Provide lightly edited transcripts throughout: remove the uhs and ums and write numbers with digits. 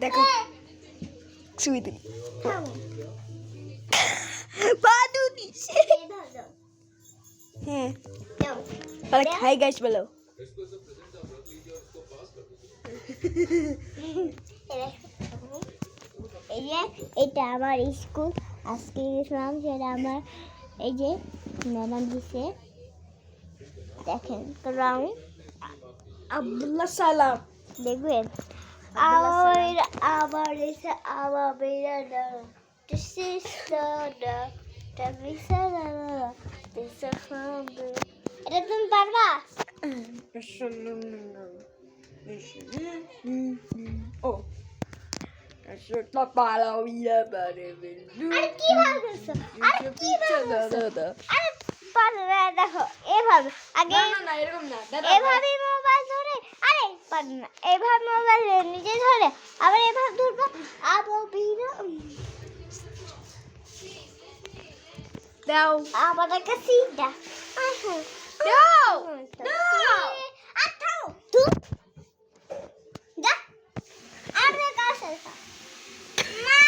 দেখো শুয়ে দিই বাদু দিছে হ্যাঁ তাহলে খাই গাইস বলো এটা আমার স্কুল আজকে গেছিলাম সেটা আমার এই যে ম্যাডাম দিছে দেখেন রাউন্ড আব্দুল্লাহ সালাম দেখবেন আবার এসে আবার বেড়ানো এটা তুমি পারবা ও la pala via per আরে কি ভাবছো আরে কি ভাবছো আরে পারবে না দেখো এভাবে আগে না এরকম না এভাবে মোবাইল ধরে আরে পারবে না এভাবে মোবাইল নিজে ধরে আবার এভাবে ধরবো আবার বিনা দাও আবার একটা সিটা দাও আর থাও তুই যা আর দেখা আসে না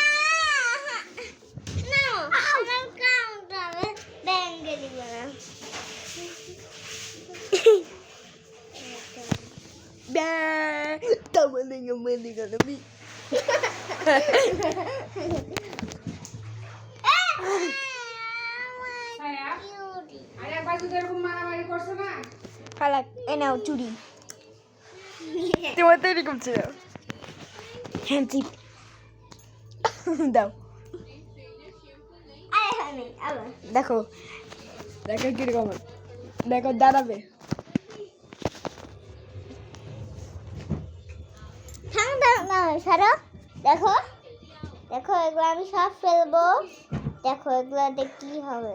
না আমার কাউন্টারে ব্যাঙ্গে দিব না Tamaling na mi. Halak, enaw churi. Tiwata ni kumchi daw. Handsip. Daw. আরে আমি আবার দেখো দেখো কিরকম দেখো দাঁড়াবে ঠান্ডা না সারা দেখো দেখো এগুলো আমি সব ফেলবো দেখো এগুলোতে কি হবে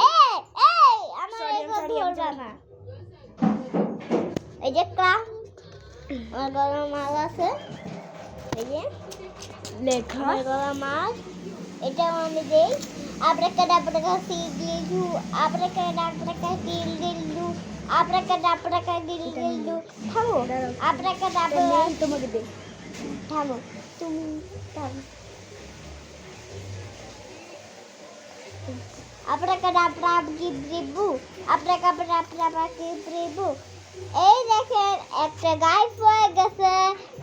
এই এই আমার এগুলো ধরবা না এই যে ক্রাফট আমার গলা মাল আছে এই যে লেখা আমার গলা মাল এটাও আমি দেই আব্রাকাডাব্রাকা সিগলিজু আব্রাকাডাব্রাকা গিলগিলু আব্রাকাডাব্রাকা গিলগিলু থামো আব্রাকাডাব্রা তোমাকে দে থামো তুমি থামো আব্রাকাডাব্রা গিব্রিবু আব্রাকাডাব্রা গিব্রিবু এই দেখেন একটা গাইফ হয়ে গেছে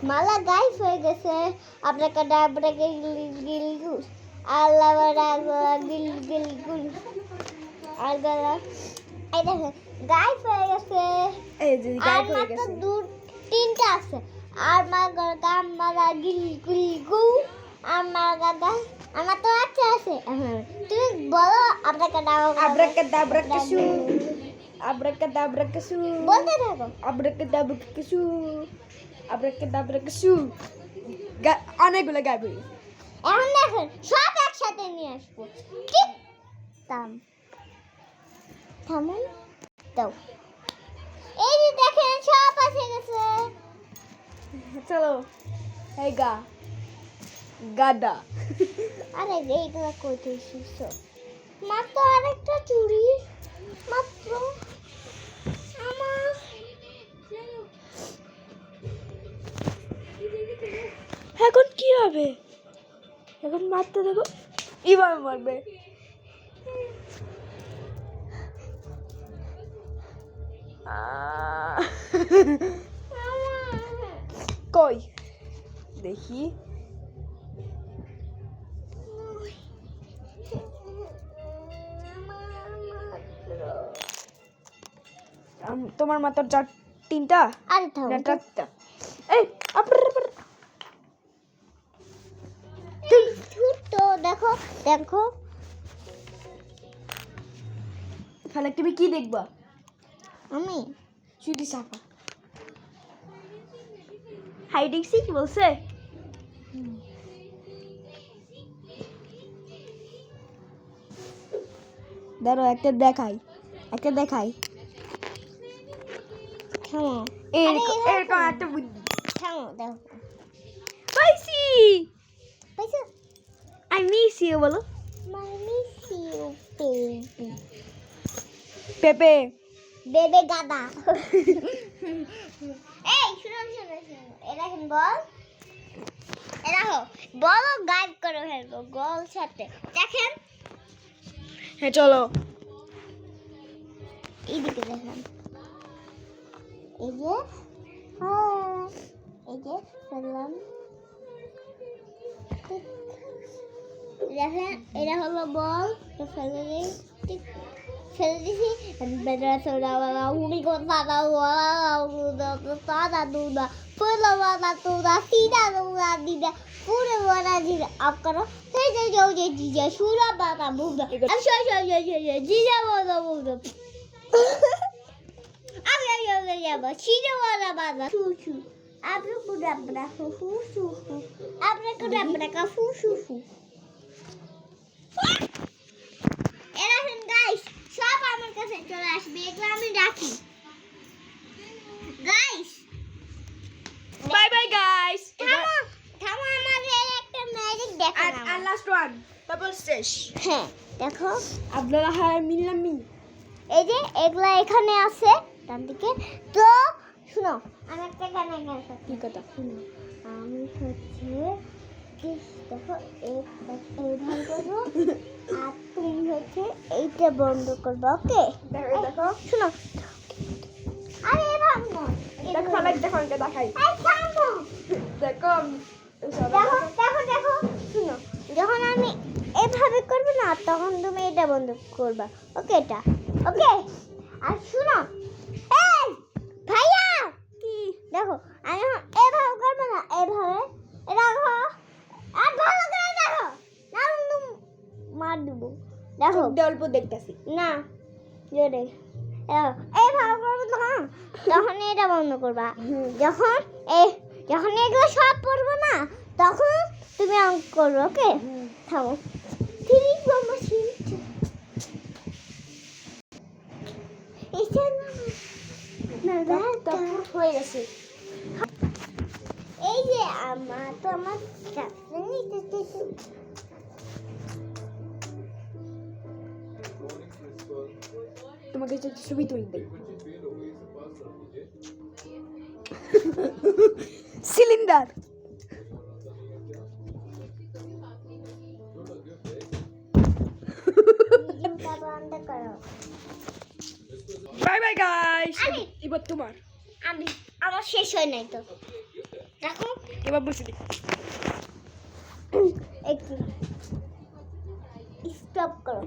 মালা গাইফ হয়ে গেছে আব্রাকাডাব্রা গিলগিলু আল্লাহ গিলগিলু আর গলা এই দেখেন গাইফ হয়ে গেছে এই যে গায়েব হয়ে আর গেছে মাত্র তিনটা আছে আর মাগর গামারা গিলগিলগু আমার গাদা আমার তো আছে তুমি বলো আব্রাকাডাব্রাকাশু আব্রাকাডাব্রাকাশু বলতে থাকো আব্রাকাডাব্রাকাশু আব্রাকাডাব্রাকাশু অনেকগুলো গায়েব হয়ে গেছে এখন দেখেন সব একসাথে নিয়ে আসবো ঠিক থামুন দাও এই যে দেখেন সব এসে গেছে চলো এই গাদা আরে এইটা করতে এসেছো মাত্র আরেকটা চুড়ি মাত্র আমার এখন কি হবে এখন মারতে দেখো এবার মারবে কই দেখি তোমার মাত্র তিনটা আরে থাম না চারটা এই ছোট দেখো দেখো তাহলে তুমি কি দেখবা আমি চুরি সাফা হাইডিং সি কি বলছে দাঁড়ো একটা দেখাই থামো এরকম একটা বুদ্ধি থামো দেখো পাইছি পাইছো আই মিস ইউ বলো মিস ইউ বেবি পেপে বেবে গাদা এই শুনো এটা এখন বল দেখো বলো গাইড করে ফেলবো গোল সাথে দেখেন হ্যাঁ চলো এইদিকে দেখেন এই যে ফেললাম দেখেন এটা হলো বল ফেলে দিই ঠিক ফেলে দিছি বেদরা সোডা ওয়ালা উনি কথা দাদা দুদা ফুলা ওয়ালা তুদা সিদা দুদা দিদা पूरे वाला जीजा आप करो फिर जाओ ये जीजा शूरा बाबा बुदा अब शो जीजा वाला बुदा अब या बस सीधा वाला बाबा शू आप लोग बुदा बड़ा फू आप लोग बुदा बड़ा का फू এরা শুন গাইস সব আমার কাছে চলে আসবে এগুলো আমি রাখি গাইস বাই বাই গাইস থামো আমাদের একটা ম্যাজিক দেখানো and last one double stitch হ্যাঁ দেখো আপনারা হ্যাঁ মিললাম এই যে এগুলা এখানে আছে ডান দিকে তো শুনো আমি একটা গান গাইছি কি কথা শুনো আমি হচ্ছে দেখো এই ভালো করবো আর তুমি হচ্ছে এইটা বন্ধ করবে ওকে দেখো শুনো আরে ভাব না দেখো লাইক দেখো এটা দেখাই এই থামো দেখো দেখো শুনো যখন আমি এভাবে করব না তখন তুমি এটা বন্ধ করবা ওকে এটা ওকে আর শুনো এই ভাইয়া কি দেখো আমি এভাবে করব না এভাবে রাখো আর ভালো করে দেখো না মার দেবো দেখো অল্প দেখতেছি না জোরে এইভাবে করবো তখন এটা বন্ধ করবা যখন এগুলো সব পড়বো না তখন তুমি অঙ্ক করবে ওকে থামো হয়ে গেছে এই যে আমার তো আমার চাকরি নিতে তোমাকে ছবি তুলে দেই সিলিন্ডার বন্ধ করো বাই বাই গাইস আমি- এবার তোমার আমার শেষ হয় নাই তো দেখো এবার বসে দিই একটু স্টপ করো